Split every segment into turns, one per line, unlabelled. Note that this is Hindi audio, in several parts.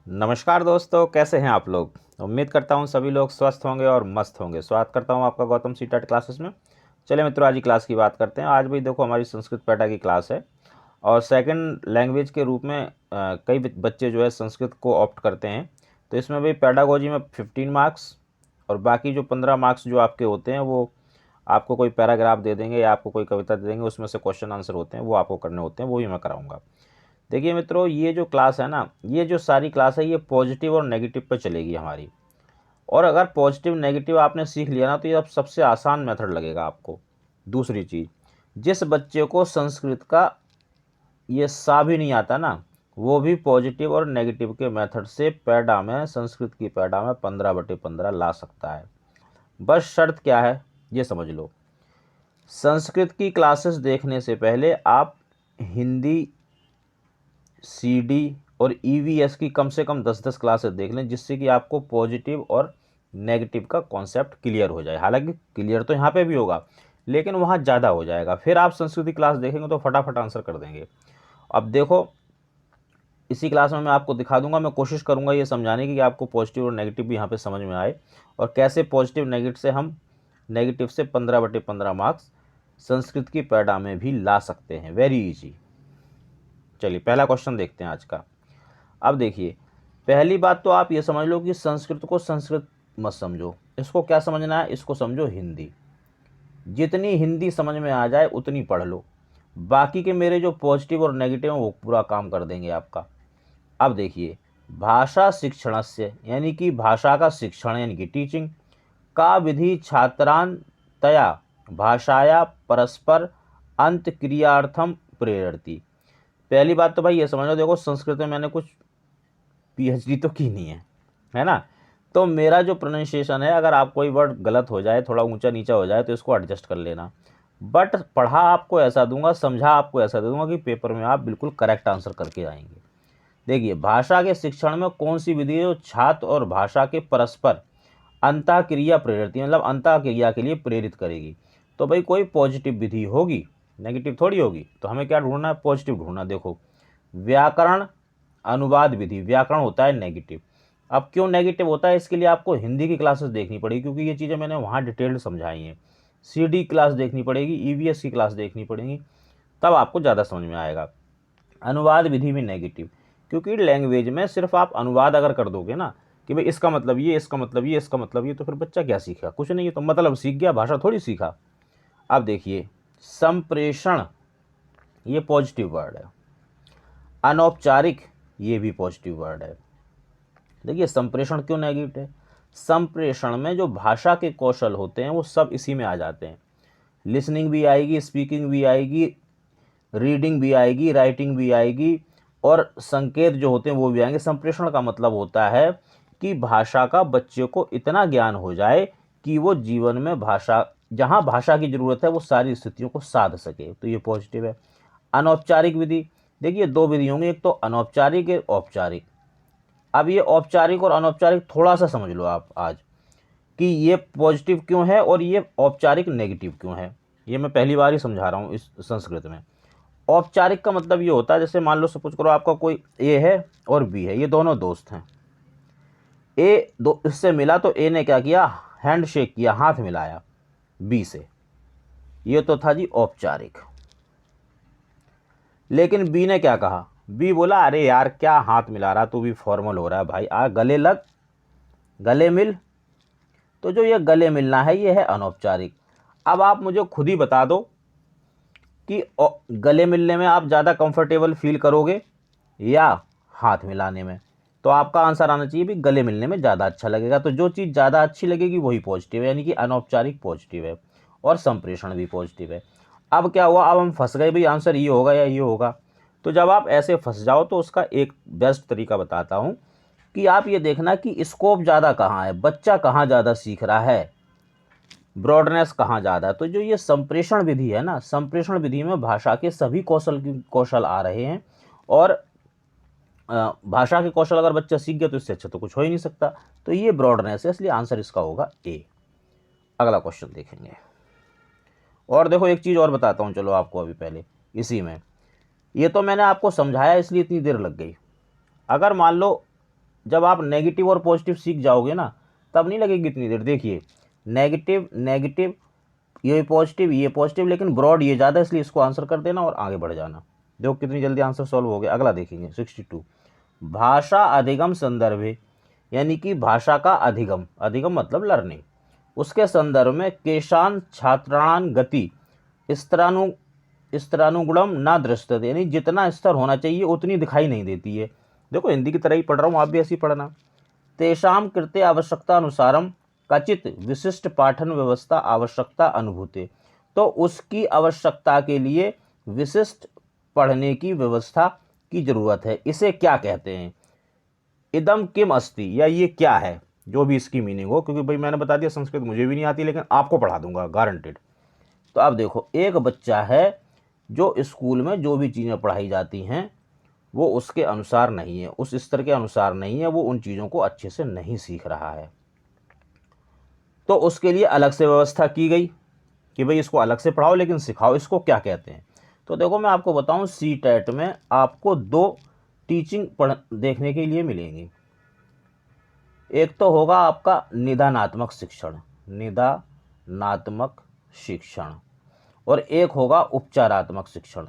नमस्कार दोस्तों, कैसे हैं आप लोग। उम्मीद करता हूं सभी लोग स्वस्थ होंगे और मस्त होंगे। स्वागत करता हूं आपका गौतम सीटेट क्लासेस में। चलिए मित्रों, आज की क्लास की बात करते हैं। आज भी देखो हमारी संस्कृत पैठा की क्लास है और सेकंड लैंग्वेज के रूप में कई बच्चे जो है संस्कृत को ऑप्ट करते हैं। तो इसमें भी पैडागोजी में 15 मार्क्स और बाकी जो 15 मार्क्स जो आपके होते हैं वो आपको कोई पैराग्राफ दे देंगे या आपको कोई कविता दे देंगे, उसमें से क्वेश्चन आंसर होते हैं वो आपको करने होते हैं, वो भी मैं कराऊंगा। देखिए मित्रों, ये जो क्लास है ना, ये जो सारी क्लास है ये पॉजिटिव और नेगेटिव पे चलेगी हमारी। और अगर पॉजिटिव नेगेटिव आपने सीख लिया ना तो ये अब सबसे आसान मेथड लगेगा आपको। दूसरी चीज़, जिस बच्चे को संस्कृत का ये सा भी नहीं आता ना, वो भी पॉजिटिव और नेगेटिव के मेथड से पैडा में, संस्कृत की पैडा में 15/15 ला सकता है। बस शर्त क्या है ये समझ लो। संस्कृत की क्लासेस देखने से पहले आप हिंदी सीडी और ईवीएस की कम से कम 10-10 क्लासेस देख लें, जिससे कि आपको पॉजिटिव और नेगेटिव का कॉन्सेप्ट क्लियर हो जाए। हालांकि क्लियर तो यहाँ पे भी होगा लेकिन वहाँ ज़्यादा हो जाएगा। फिर आप संस्कृत की क्लास देखेंगे तो फटाफट आंसर कर देंगे। अब देखो, इसी क्लास में मैं आपको दिखा दूंगा, मैं कोशिश करूंगा ये समझाने की कि आपको पॉजिटिव और नेगेटिव भी यहाँ पे समझ में आए और कैसे पॉजिटिव नेगेटिव से 15/15 मार्क्स संस्कृत की पैडा में भी ला सकते हैं। Very easy. चलिए पहला क्वेश्चन देखते हैं आज का। अब देखिए, पहली बात तो आप ये समझ लो कि संस्कृत को संस्कृत मत समझो। इसको क्या समझना है, इसको समझो हिंदी। जितनी हिंदी समझ में आ जाए उतनी पढ़ लो। बाकी के मेरे जो पॉजिटिव और नेगेटिव हैं वो पूरा काम कर देंगे आपका। अब देखिए, भाषा शिक्षणस्य यानी कि भाषा का शिक्षण यानी कि टीचिंग का विधि छात्रान तया भाषाया परस्पर अंत क्रियार्थम प्रेरती। पहली बात तो भाई ये समझ लो, देखो संस्कृत में मैंने कुछ पीएचडी तो की नहीं है ना। तो मेरा जो प्रोनाउंसिएशन है, अगर आप कोई वर्ड गलत हो जाए, थोड़ा ऊंचा नीचा हो जाए तो इसको एडजस्ट कर लेना। बट पढ़ा आपको ऐसा दूंगा, समझा आपको ऐसा दे दूंगा कि पेपर में आप बिल्कुल करेक्ट आंसर करके आएंगे। देखिए, भाषा के शिक्षण में कौन सी विधि है जो छात्र और भाषा के परस्पर अंतःक्रिया प्रेरित, मतलब अंतःक्रिया के लिए प्रेरित करेगी। तो भाई कोई पॉजिटिव विधि होगी, नेगेटिव थोड़ी होगी। तो हमें क्या ढूंढना है, पॉजिटिव ढूंढना। देखो, व्याकरण अनुवाद विधि, व्याकरण होता है नेगेटिव। अब क्यों नेगेटिव होता है, इसके लिए आपको हिंदी की क्लासेस देखनी पड़ेगी, क्योंकि ये चीज़ें मैंने वहाँ डिटेल्ड समझाई हैं। सीडी क्लास देखनी पड़ेगी, ईवीएस की क्लास देखनी पड़ेगी, तब आपको ज़्यादा समझ में आएगा। अनुवाद विधि भी नेगेटिव, क्योंकि लैंग्वेज में सिर्फ आप अनुवाद अगर कर दोगे ना कि भाई इसका मतलब ये, इसका मतलब ये, इसका मतलब ये, तो फिर बच्चा क्या सीखेगा, कुछ नहीं है। तो मतलब सीख गया, भाषा थोड़ी सीखा। अब देखिए, संप्रेषण ये पॉजिटिव वर्ड है। अनौपचारिक ये भी पॉजिटिव वर्ड है। देखिए, संप्रेषण क्यों नेगेटिव है, संप्रेषण में जो भाषा के कौशल होते हैं वो सब इसी में आ जाते हैं। लिसनिंग भी आएगी, स्पीकिंग भी आएगी, रीडिंग भी आएगी, राइटिंग भी आएगी और संकेत जो होते हैं वो भी आएंगे। संप्रेषण का मतलब होता है कि भाषा का बच्चे को इतना ज्ञान हो जाए कि वो जीवन में भाषा, जहाँ भाषा की ज़रूरत है वो सारी स्थितियों को साध सके, तो ये पॉजिटिव है। अनौपचारिक विधि, देखिए दो विधि होंगी, एक तो अनौपचारिक, एक औपचारिक। अब ये औपचारिक और अनौपचारिक थोड़ा सा समझ लो आप आज, कि ये पॉजिटिव क्यों है और ये औपचारिक नेगेटिव क्यों है। ये मैं पहली बार ही समझा रहा हूँ इस संस्कृत में। औपचारिक का मतलब ये होता है, जैसे मान लो सपोज करो आपका कोई ए है और बी है, ये दोनों दोस्त हैं। ए दो इससे मिला तो ए ने क्या किया, हैंड शेक किया, हाथ मिलाया बी से, ये तो था जी औपचारिक। लेकिन बी ने क्या कहा, बी बोला अरे यार क्या हाथ मिला रहा, तू भी फॉर्मल हो रहा है भाई, आ गले लग, गले मिल। तो जो ये गले मिलना है ये है अनौपचारिक। अब आप मुझे खुद ही बता दो कि गले मिलने में आप ज़्यादा कंफर्टेबल फील करोगे या हाथ मिलाने में। तो आपका आंसर आना चाहिए भी गले मिलने में ज़्यादा अच्छा लगेगा। तो जो चीज़ ज़्यादा अच्छी लगेगी वही पॉजिटिव है, यानी कि अनौपचारिक पॉजिटिव है और संप्रेषण भी पॉजिटिव है। अब क्या हुआ, अब हम फंस गए भाई, आंसर ये होगा या ये होगा। तो जब आप ऐसे फंस जाओ तो उसका एक बेस्ट तरीका बताता हूँ कि आप ये देखना कि स्कोप ज़्यादा कहाँ है, बच्चा कहाँ ज़्यादा सीख रहा है, ब्रॉडनेस कहाँ ज़्यादा है। तो जो ये संप्रेषण विधि है ना, संप्रेषण विधि में भाषा के सभी कौशल आ रहे हैं। और भाषा के कौशल अगर बच्चा सीख गया तो इससे अच्छा तो कुछ हो ही नहीं सकता। तो ये ब्रॉडनेस है, इसलिए आंसर इसका होगा ए। अगला क्वेश्चन देखेंगे। और देखो एक चीज़ और बताता हूँ चलो आपको अभी पहले इसी में। ये तो मैंने आपको समझाया इसलिए इतनी देर लग गई। अगर मान लो जब आप नेगेटिव और पॉजिटिव सीख जाओगे ना, तब नहीं लगेगी इतनी देर। देखिए नेगेटिव नेगेटिव, ये पॉजिटिव, लेकिन ब्रॉड ये ज़्यादा, इसलिए इसको आंसर कर देना और आगे बढ़ जाना। देखो कितनी जल्दी आंसर सॉल्व हो गया। अगला देखेंगे 62, भाषा अधिगम संदर्भे, यानी कि भाषा का अधिगम, अधिगम मतलब लर्निंग, उसके संदर्भ में केशान छात्राणां गति स्तरानु स्तरानुगुणम ना दृश्यते, यानी जितना स्तर होना चाहिए उतनी दिखाई नहीं देती है। देखो हिंदी की तरह ही पढ़ रहा हूँ, आप भी ऐसे ही पढ़ना। तेषां कृते आवश्यकता अनुसारम कचित विशिष्ट पाठन व्यवस्था आवश्यकता अनुभूते, तो उसकी आवश्यकता के लिए विशिष्ट पढ़ने की व्यवस्था की जरूरत है। इसे क्या कहते हैं? इदम किम अस्ति, या ये क्या है, जो भी इसकी मीनिंग हो, क्योंकि भाई मैंने बता दिया संस्कृत मुझे भी नहीं आती, लेकिन आपको पढ़ा दूंगा गारंटेड। तो अब देखो, एक बच्चा है जो स्कूल में जो भी चीज़ें पढ़ाई जाती हैं वो उसके अनुसार नहीं है, उस स्तर के अनुसार नहीं है, वो उन चीज़ों को अच्छे से नहीं सीख रहा है, तो उसके लिए अलग से व्यवस्था की गई कि भाई इसको अलग से पढ़ाओ लेकिन सिखाओ। इसको क्या कहते हैं? तो देखो मैं आपको बताऊं, सी टेट में आपको 2 टीचिंग देखने के लिए मिलेंगी। एक तो होगा आपका निदानात्मक शिक्षण, निदानात्मक शिक्षण, और एक होगा उपचारात्मक शिक्षण,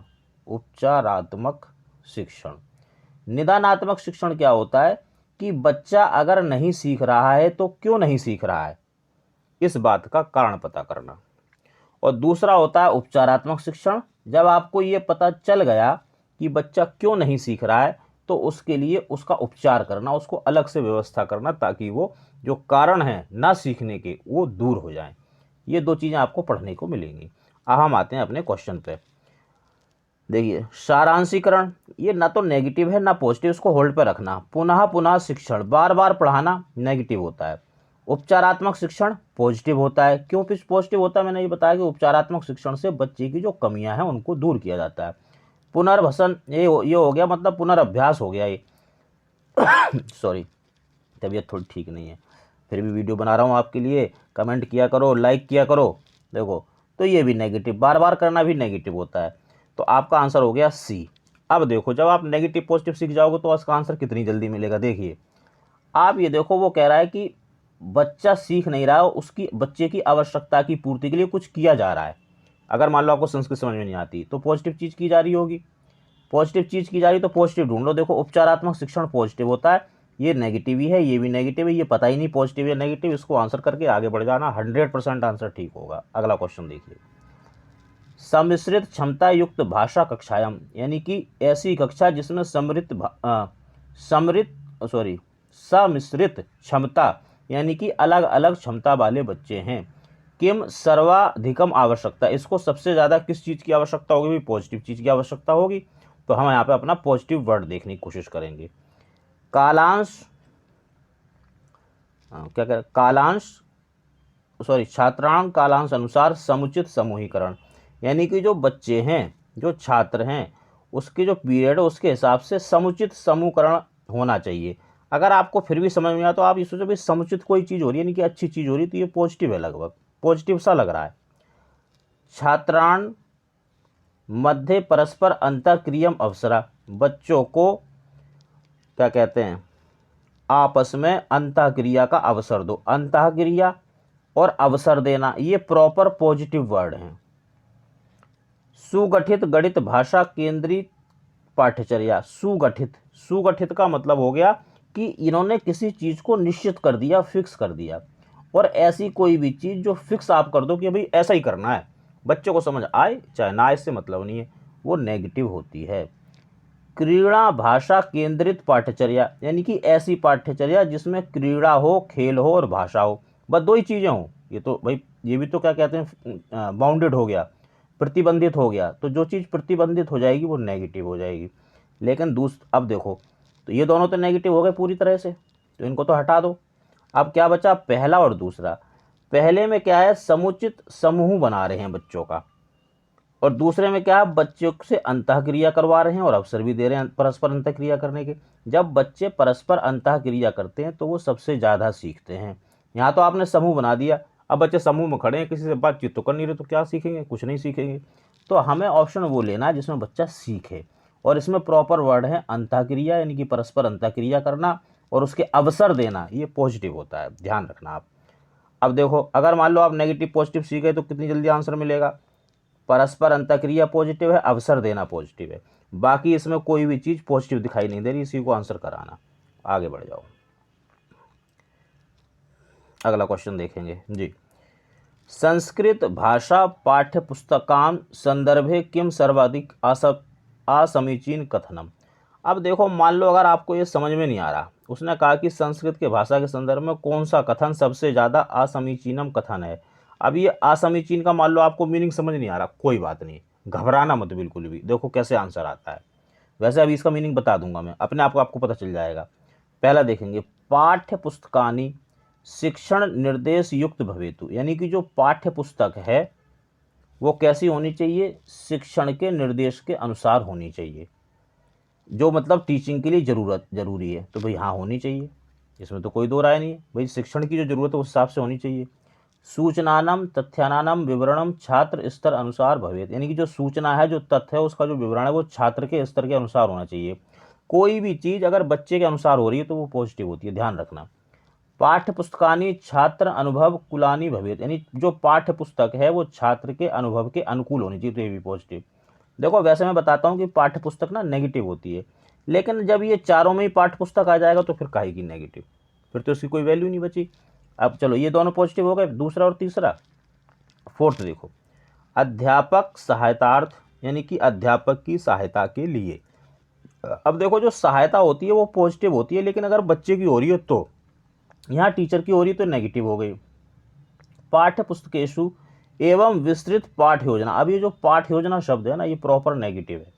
उपचारात्मक शिक्षण। निदानात्मक शिक्षण क्या होता है कि बच्चा अगर नहीं सीख रहा है तो क्यों नहीं सीख रहा है, इस बात का कारण पता करना। और दूसरा होता है उपचारात्मक शिक्षण, जब आपको ये पता चल गया कि बच्चा क्यों नहीं सीख रहा है तो उसके लिए उसका उपचार करना, उसको अलग से व्यवस्था करना, ताकि वो जो कारण है ना सीखने के वो दूर हो जाएं। ये 2 चीज़ें आपको पढ़ने को मिलेंगी। अब हम आते हैं अपने क्वेश्चन पे। देखिए सारांशीकरण, ये ना तो नेगेटिव है ना पॉजिटिव, इसको होल्ड पे रखना। पुनः पुनः शिक्षण, बार बार पढ़ाना, नेगेटिव होता है। उपचारात्मक शिक्षण पॉजिटिव होता है। क्यों पॉजिटिव होता है? मैंने ये बताया कि उपचारात्मक शिक्षण से बच्चे की जो कमियां हैं उनको दूर किया जाता है। पुनर्भसन, ये हो गया, मतलब पुनर्अभ्यास हो गया ये सॉरी, तबीयत थोड़ी ठीक नहीं है, फिर भी वीडियो बना रहा हूँ आपके लिए। कमेंट किया करो, लाइक किया करो। देखो तो ये भी नेगेटिव, बार बार करना भी नेगेटिव होता है। तो आपका आंसर हो गया सी। अब देखो जब आप नेगेटिव पॉजिटिव सीख जाओगे तो इसका आंसर कितनी जल्दी मिलेगा। देखिए आप ये देखो, वो कह रहा है कि बच्चा सीख नहीं रहा है, उसकी बच्चे की आवश्यकता की पूर्ति के लिए कुछ किया जा रहा है। अगर मान लो आपको संस्कृत समझ में नहीं आती तो पॉजिटिव चीज़ की जा रही होगी, पॉजिटिव चीज़ की जा रही तो पॉजिटिव ढूंढ लो। देखो उपचारात्मक शिक्षण पॉजिटिव होता है, ये नेगेटिव ही है, ये भी नेगेटिव है, ये पता ही नहीं पॉजिटिव या नेगेटिव। इसको आंसर करके आगे बढ़ जाना, 100% आंसर ठीक होगा। अगला क्वेश्चन देखिए, सम्मिश्रित क्षमता युक्त भाषा कक्षायाम, यानी कि ऐसी कक्षा जिसमें सम्मिश्रित क्षमता यानी कि अलग अलग क्षमता वाले बच्चे हैं। किम सर्वाधिकम आवश्यकता, इसको सबसे ज़्यादा किस चीज़ की आवश्यकता होगी? भी पॉजिटिव चीज़ की आवश्यकता होगी। तो हम यहाँ पे अपना पॉजिटिव वर्ड देखने की कोशिश करेंगे। कालांश, क्या कह छात्रांक कालांश अनुसार समुचित समूहीकरण, यानी कि जो बच्चे हैं, जो छात्र हैं, उसके जो पीरियड है उसके हिसाब से समुचित समूहकरण होना चाहिए। अगर आपको फिर भी समझ में आया तो आप ये सोचो भाई समुचित कोई चीज़ हो रही है, यानी कि अच्छी चीज़ हो रही है, तो ये पॉजिटिव है, लगभग पॉजिटिव सा लग रहा है। छात्राण मध्य परस्पर अंतःक्रियम अवसरा, बच्चों को क्या कहते हैं, आपस में अंतःक्रिया का अवसर दो। अंतःक्रिया और अवसर देना ये प्रॉपर पॉजिटिव वर्ड हैं। सुगठित गणित भाषा केंद्रित पाठ्यचर्या, सुगठित का मतलब हो गया कि इन्होंने किसी चीज़ को निश्चित कर दिया, फिक्स कर दिया। और ऐसी कोई भी चीज़ जो फिक्स आप कर दो कि भाई ऐसा ही करना है, बच्चों को समझ आए चाहे ना आए, इससे मतलब नहीं है, वो नेगेटिव होती है। क्रीड़ा भाषा केंद्रित पाठ्यचर्या, यानी कि ऐसी पाठ्यचर्या जिसमें क्रीड़ा हो, खेल हो और भाषा हो, बस 2 ही चीज़ें हों। ये तो भाई ये भी तो क्या कहते हैं, बाउंडेड हो गया, प्रतिबंधित हो गया। तो जो चीज़ प्रतिबंधित हो जाएगी वो नेगेटिव हो जाएगी। लेकिन अब देखो, तो ये दोनों तो नेगेटिव हो गए पूरी तरह से, तो इनको तो हटा दो। अब क्या बचा, पहला और दूसरा। पहले में क्या है, समुचित समूह बना रहे हैं बच्चों का, और दूसरे में क्या है, बच्चों से अंतःक्रिया करवा रहे हैं और अवसर भी दे रहे हैं परस्पर अंतःक्रिया करने के। जब बच्चे परस्पर अंतःक्रिया करते हैं तो वो सबसे ज़्यादा सीखते हैं। यहाँ तो आपने समूह बना दिया, अब बच्चे समूह में खड़े हैं, किसी से बातचीत तो कर नहीं रहे, तो क्या सीखेंगे? कुछ नहीं सीखेंगे। तो हमें ऑप्शन वो लेना है जिसमें बच्चा सीखे, और इसमें प्रॉपर वर्ड है अंतःक्रिया, यानी कि परस्पर अंतःक्रिया करना, और उसके अवसर देना, ये पॉजिटिव होता है, ध्यान रखना आप। अब देखो, अगर मान लो आप नेगेटिव पॉजिटिव सीख गए तो कितनी जल्दी आंसर मिलेगा। परस्पर अंतःक्रिया पॉजिटिव है, अवसर देना पॉजिटिव है, बाकी इसमें कोई भी चीज़ पॉजिटिव दिखाई नहीं दे रही, इसी को आंसर कराना। आगे बढ़ जाओ, अगला क्वेश्चन देखेंगे जी। संस्कृत भाषा पाठ्य पुस्तकां संदर्भे किम सर्वाधिक असमीचीन कथनम। अब देखो, मान लो अगर आपको ये समझ में नहीं आ रहा, उसने कहा कि संस्कृत के भाषा के संदर्भ में कौन सा कथन सबसे ज़्यादा असमीचीनम कथन है। अब ये असमीचीन का मान लो आपको मीनिंग समझ नहीं आ रहा, कोई बात नहीं, घबराना मत बिल्कुल भी। देखो कैसे आंसर आता है, वैसे अभी इसका मीनिंग बता दूंगा मैं, अपने आप को आपको पता चल जाएगा। पहला देखेंगे, पाठ्य पुस्तकानि शिक्षण निर्देश युक्त भवेतु, यानी कि जो पाठ्य पुस्तक है वो कैसी होनी चाहिए, शिक्षण के निर्देश के अनुसार होनी चाहिए, जो मतलब टीचिंग के लिए जरूरी है, तो भाई हाँ होनी चाहिए, इसमें तो कोई दो राय नहीं है भाई, शिक्षण की जो जरूरत है उस हिसाब से होनी चाहिए। सूचनानम तथ्यानानम विवरणम छात्र स्तर अनुसार भवेत, यानी कि जो सूचना है, जो तथ्य है, उसका जो विवरण है वो छात्र के स्तर के अनुसार होना चाहिए। कोई भी चीज़ अगर बच्चे के अनुसार हो रही है तो वो पॉजिटिव होती है, ध्यान रखना। पाठ्य पुस्तकानि छात्र अनुभव कुलानी भवेत, यानी जो पाठ्य पुस्तक है वो छात्र के अनुभव के अनुकूल होनी चाहिए, तो ये भी पॉजिटिव। देखो वैसे मैं बताता हूँ कि पाठ्य पुस्तक ना नेगेटिव होती है, लेकिन जब ये चारों में ही पाठ्य पुस्तक आ जाएगा तो फिर काहे की नेगेटिव, फिर तो इसकी कोई वैल्यू नहीं बची। अब चलो, ये दोनों पॉजिटिव हो गए, दूसरा और तीसरा। फोर्थ देखो, अध्यापक सहायतार्थ, यानी कि अध्यापक की सहायता के लिए। अब देखो, जो सहायता होती है वो पॉजिटिव होती है, लेकिन अगर बच्चे की हो रही है तो, यहाँ टीचर की हो रही है तो नेगेटिव हो गई। पाठ्य पुस्तकेशु एवं विस्तृत पाठ योजना, अब ये जो पाठ योजना शब्द है ना, ये प्रॉपर नेगेटिव है।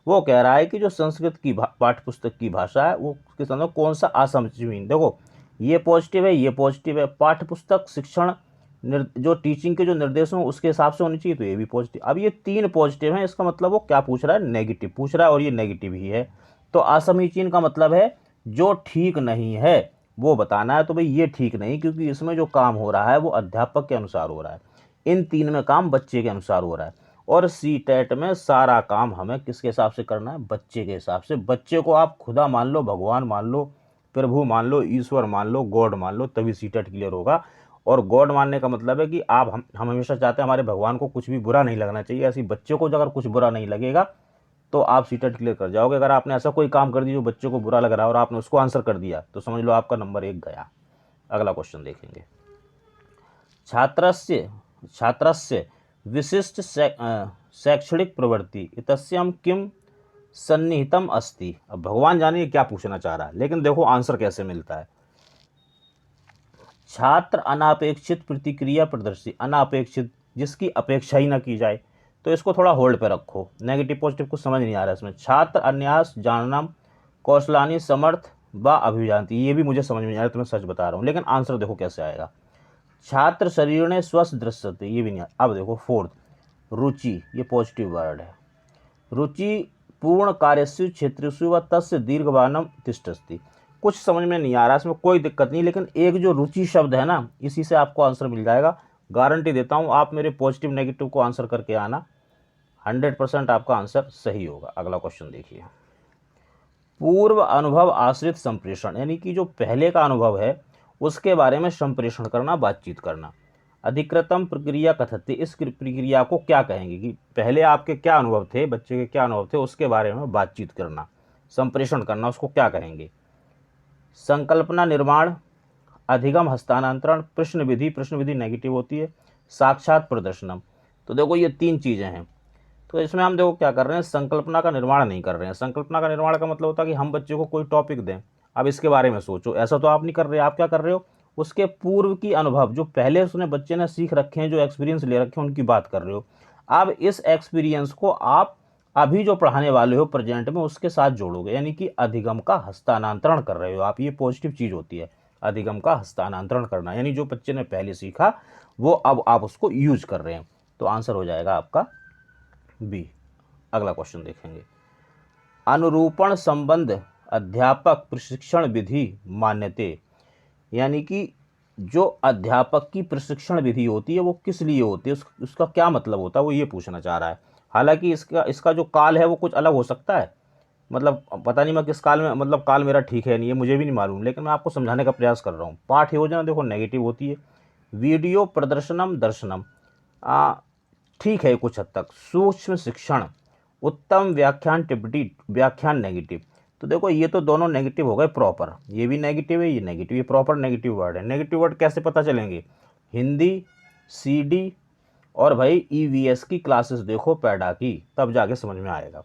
वो कह रहा है कि जो संस्कृत की पाठ्य पुस्तक की भाषा है वो उसके संदर्भ कौन सा असमचीन। देखो, ये पॉजिटिव है, ये पॉजिटिव है, पाठ्य पुस्तक शिक्षण जो टीचिंग के जो निर्देश हों उसके हिसाब से होनी चाहिए, तो ये भी पॉजिटिव। अब ये तीन पॉजिटिव हैं, इसका मतलब वो क्या पूछ रहा है, नेगेटिव पूछ रहा है, और ये नेगेटिव ही है। तो असमीचीन का मतलब है जो ठीक नहीं है वो बताना है, तो भाई ये ठीक नहीं, क्योंकि इसमें जो काम हो रहा है वो अध्यापक के अनुसार हो रहा है, इन तीन में काम बच्चे के अनुसार हो रहा है। और सी टेट में सारा काम हमें किसके हिसाब से करना है, बच्चे के हिसाब से। बच्चे को आप खुदा मान लो, भगवान मान लो, प्रभु मान लो, ईश्वर मान लो, गॉड मान लो, तभी सी टेट क्लियर होगा। और गॉड मानने का मतलब है कि आप हम हमेशा चाहते हैं हमारे भगवान को कुछ भी बुरा नहीं लगना चाहिए, ऐसी बच्चे को अगर कुछ बुरा नहीं लगेगा तो आप सी टेट क्लियर कर जाओगे। अगर आपने ऐसा कोई काम कर दिया जो बच्चे को बुरा लग रहा है और आपने उसको आंसर कर दिया तो समझ लो आपका नंबर 1 गया। अगला क्वेश्चन देखेंगे, छात्रस्य छात्रस्य विशिष्ट शैक्षणिक प्रवृत्ति इतस्यम किम सन्निहितम अस्ति। अब भगवान जाने क्या पूछना चाह रहा है, लेकिन देखो आंसर कैसे मिलता है। छात्र अनापेक्षित प्रतिक्रिया प्रदर्शी, अनापेक्षित जिसकी अपेक्षा ही ना की जाए, तो इसको थोड़ा होल्ड पे रखो, नेगेटिव पॉजिटिव कुछ समझ नहीं आ रहा है इसमें। छात्र अन्यास जानना कौशलानी समर्थ व अभिजानती, ये भी मुझे समझ में नहीं आ रहा, तुम्हें सच बता रहा हूँ, लेकिन आंसर देखो कैसे आएगा। छात्र शरीर ने स्वस्थ दृश्यते, ये भी नहीं। अब देखो फोर्थ, रुचि, ये पॉजिटिव वर्ड है। रुचि पूर्ण कार्यस्यु क्षेत्रस्यु व तस्य दीर्घवानम तिष्ठस्ति, कुछ समझ में नहीं आ रहा, इसमें कोई दिक्कत नहीं, लेकिन एक जो रुचि शब्द है ना, इसी से आपको आंसर मिल जाएगा, गारंटी देता हूँ। आप मेरे पॉजिटिव नेगेटिव को आंसर करके आना, 100% आपका आंसर सही होगा। अगला क्वेश्चन देखिए, पूर्व अनुभव आश्रित संप्रेषण, यानी कि जो पहले का अनुभव है उसके बारे में संप्रेषण करना, बातचीत करना। अधिकृतम प्रक्रिया कथते, इस प्रक्रिया को क्या कहेंगे कि पहले आपके क्या अनुभव थे, बच्चे के क्या अनुभव थे, उसके बारे में बातचीत करना, संप्रेषण करना, उसको क्या कहेंगे। संकल्पना निर्माण, अधिगम हस्तांतरण, प्रश्न विधि, प्रश्न विधि नेगेटिव होती है, साक्षात प्रदर्शनम। तो देखो ये तीन चीज़ें हैं, तो इसमें हम देखो क्या कर रहे हैं, संकल्पना का निर्माण नहीं कर रहे हैं। संकल्पना का निर्माण का मतलब होता है कि हम बच्चे को कोई टॉपिक दें, अब इसके बारे में सोचो, ऐसा तो आप नहीं कर रहे। आप क्या कर रहे हो, उसके पूर्व की अनुभव, जो पहले उसने बच्चे ने सीख रखे हैं, जो एक्सपीरियंस ले रखे हैं, उनकी बात कर रहे हो। अब इस एक्सपीरियंस को आप अभी जो पढ़ाने वाले हो प्रेजेंट में उसके साथ जोड़ोगे, यानी कि अधिगम का हस्तांतरण कर रहे हो आप, ये पॉजिटिव चीज़ होती है, अधिगम का हस्तांतरण करना, यानी जो बच्चे ने पहले सीखा वो अब आप उसको यूज कर रहे हैं। तो आंसर हो जाएगा आपका बी। अगला क्वेश्चन देखेंगे, अनुरूपण संबंध अध्यापक प्रशिक्षण विधि मान्यते, यानी कि जो अध्यापक की प्रशिक्षण विधि होती है वो किस लिए होती है, उसका क्या मतलब होता है, वो ये पूछना चाह रहा है। हालांकि इसका जो काल है वो कुछ अलग हो सकता है, मतलब पता नहीं मैं किस काल में, मतलब काल मेरा ठीक है नहीं है, मुझे भी नहीं मालूम, लेकिन मैं आपको समझाने का प्रयास कर रहा हूँ। पाठ योजना देखो नेगेटिव होती है। वीडियो प्रदर्शनम दर्शनम ठीक है कुछ हद तक। सूक्ष्म शिक्षण, उत्तम व्याख्यान टिप्पणी, व्याख्यान नेगेटिव। तो देखो ये तो दोनों नेगेटिव हो गए प्रॉपर, ये भी नेगेटिव है, ये नेगेटिव, ये प्रॉपर नेगेटिव वर्ड है। नेगेटिव वर्ड कैसे पता चलेंगे? हिंदी, सीडी और भाई ईवीएस की क्लासेस देखो पैडा की, तब जाके समझ में आएगा।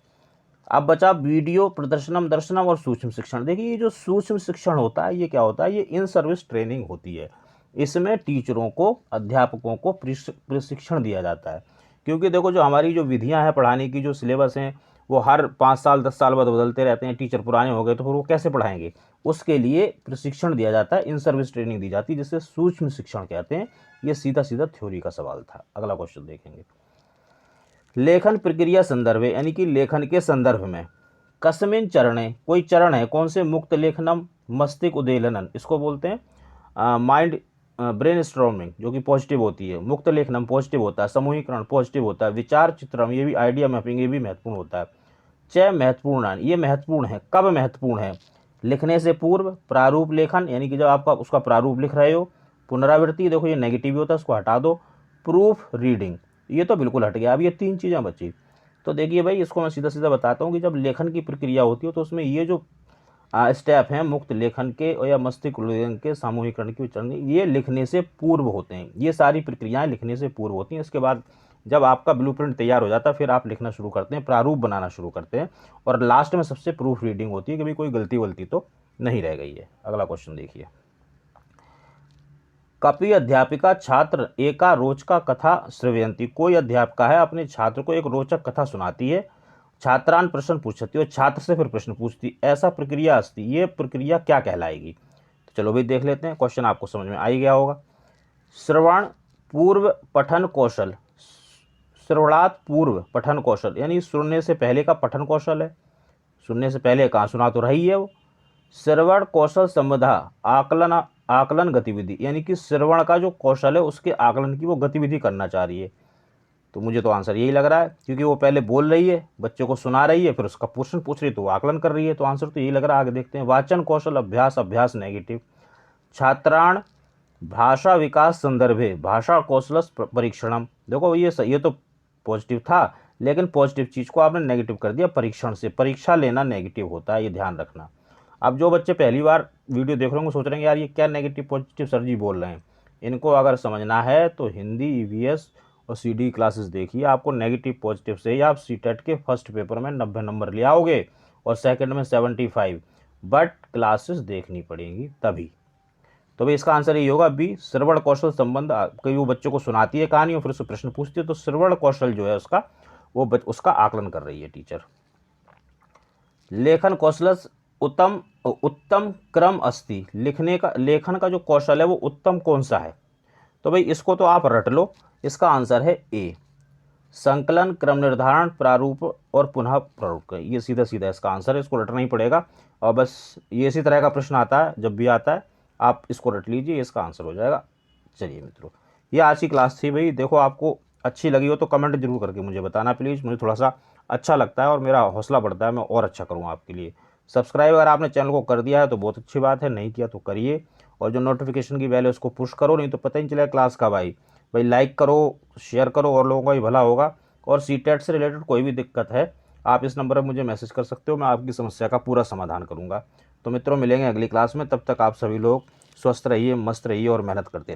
अब बचा वीडियो प्रदर्शनम दर्शनम और सूक्ष्म शिक्षण। देखिए ये जो सूक्ष्म शिक्षण होता है ये क्या होता है? ये इन सर्विस ट्रेनिंग होती है। इसमें टीचरों को, अध्यापकों को प्रशिक्षण दिया जाता है। क्योंकि देखो जो हमारी जो विधियां हैं पढ़ाने की, जो सिलेबस हैं, वो हर 5 साल 10 साल बाद बदलते रहते हैं। टीचर पुराने हो गए तो फिर वो कैसे पढ़ाएंगे? उसके लिए प्रशिक्षण दिया जाता है, इन सर्विस ट्रेनिंग दी जाती है, जिसे सूक्ष्म शिक्षण कहते हैं। ये सीधा सीधा थ्योरी का सवाल था। अगला क्वेश्चन देखेंगे। लेखन प्रक्रिया संदर्भ है, यानी कि लेखन के संदर्भ में। कस्मिन चरणे, कोई चरण है, कौन से? मुक्त लेखनम, मस्तिष्क उद्वेलनम, इसको बोलते हैं माइंड ब्रेन स्ट्रॉमिंग, जो कि पॉजिटिव होती है। मुक्त लेखनम पॉजिटिव होता है, समूहीकरण पॉजिटिव होता है, विचार चित्रम, ये भी आइडिया मैपिंग, ये भी महत्वपूर्ण होता है। चय महत्वपूर्ण, ये महत्वपूर्ण है। कब महत्वपूर्ण है? लिखने से पूर्व, प्रारूप लेखन, यानी कि जब आपका उसका प्रारूप लिख रहे हो। पुनरावृत्ति, देखो ये नेगेटिव होता है, उसको हटा दो। प्रूफ रीडिंग, ये तो बिल्कुल हट गया। अब ये 3 चीज़ें बची। तो देखिए भाई इसको मैं सीधा सीधा बताता हूँ कि जब लेखन की प्रक्रिया होती है तो उसमें ये जो स्टेप हैं, मुक्त लेखन के और या मस्तिष्क उद्वेलन के, सामूहिकरण की चरण, ये लिखने से पूर्व होते हैं। ये सारी प्रक्रियाएं लिखने से पूर्व होती हैं। इसके बाद जब आपका ब्लूप्रिंट तैयार हो जाता है फिर आप लिखना शुरू करते हैं, प्रारूप बनाना शुरू करते हैं, और लास्ट में सबसे प्रूफ रीडिंग होती है कि भाई कोई गलती वलती तो नहीं रह गई है। अगला क्वेश्चन देखिए। कपि अध्यापिका छात्र एका रोचका कथा श्रवयंती, कोई अध्यापिका है अपने छात्र को एक रोचक कथा सुनाती है। छात्रान प्रश्न पूछती है, छात्र से फिर प्रश्न पूछती, ऐसा प्रक्रिया अस्ति, ये प्रक्रिया क्या कहलाएगी? तो चलो भाई देख लेते हैं, क्वेश्चन आपको समझ में आ ही गया होगा। श्रवण पूर्व पठन कौशल, श्रवणात् पूर्व पठन कौशल, यानी सुनने से पहले का पठन कौशल है। सुनने से पहले कहाँ, सुना तो रही है वो। श्रवण कौशल संबंधा आकलन, आकलन गतिविधि, यानी कि श्रवण का जो कौशल है उसके आकलन की वो गतिविधि करना चाह रही है। तो मुझे तो आंसर यही लग रहा है, क्योंकि वो पहले बोल रही है, बच्चे को सुना रही है, फिर उसका प्रश्न पूछ रही है, तो वो आकलन कर रही है। तो आंसर तो यही लग रहा है। आगे देखते हैं। वाचन कौशल अभ्यास, अभ्यास नेगेटिव। छात्राण भाषा विकास संदर्भे भाषा कौशल परीक्षणम, देखो ये तो पॉजिटिव था, लेकिन पॉजिटिव चीज़ को आपने नेगेटिव कर दिया। परीक्षण से, परीक्षा लेना नेगेटिव होता है, ये ध्यान रखना। अब जो बच्चे पहली बार वीडियो देख रहे होंगे सोच रहे हैं यार ये क्या नेगेटिव पॉजिटिव सर जी बोल रहे हैं। इनको अगर समझना है तो हिंदी ईवीएस और सीडी क्लासेस देखिए। आपको नेगेटिव पॉजिटिव से ही आप सीटेट के फर्स्ट पेपर में 90 नंबर ले आओगे और सेकंड में 75, बट क्लासेस देखनी पड़ेंगी तभी। तो भाई इसका आंसर यही होगा बी, श्रवण कौशल संबंध। कई वो बच्चों को सुनाती है कहानी और फिर उससे प्रश्न पूछती है, तो श्रवण कौशल जो है उसका उसका आकलन कर रही है टीचर। लेखन कौशल उत्तम, उत्तम क्रम अस्ति, लिखने का, लेखन का जो कौशल है वो उत्तम कौन सा है? तो भाई इसको तो आप रट लो, इसका आंसर है ए, संकलन, क्रम निर्धारण, प्रारूप और पुनः प्रारूप। ये सीधा सीधा इसका आंसर है, इसको रटना ही पड़ेगा। और बस ये इसी तरह का प्रश्न आता है, जब भी आता है आप इसको रट लीजिए, इसका आंसर हो जाएगा। चलिए मित्रों, ये आज की क्लास थी भाई। देखो आपको अच्छी लगी हो तो कमेंट जरूर करके मुझे बताना प्लीज़, मुझे थोड़ा सा अच्छा लगता है और मेरा हौसला बढ़ता है, मैं और अच्छा करूँ आपके लिए। सब्सक्राइब अगर आपने चैनल को कर दिया है तो बहुत अच्छी बात है, नहीं किया तो करिए। और जो नोटिफिकेशन की बेल है उसको पुश करो, नहीं तो पता ही नहीं चलेगा क्लास का। भाई लाइक करो, शेयर करो, और लोगों का भी भला होगा। और सीटेट से रिलेटेड कोई भी दिक्कत है आप इस नंबर पर मुझे मैसेज कर सकते हो, मैं आपकी समस्या का पूरा समाधान करूंगा। तो मित्रों मिलेंगे अगली क्लास में, तब तक आप सभी लोग स्वस्थ रहिए, मस्त रहिए और मेहनत करते रहिए।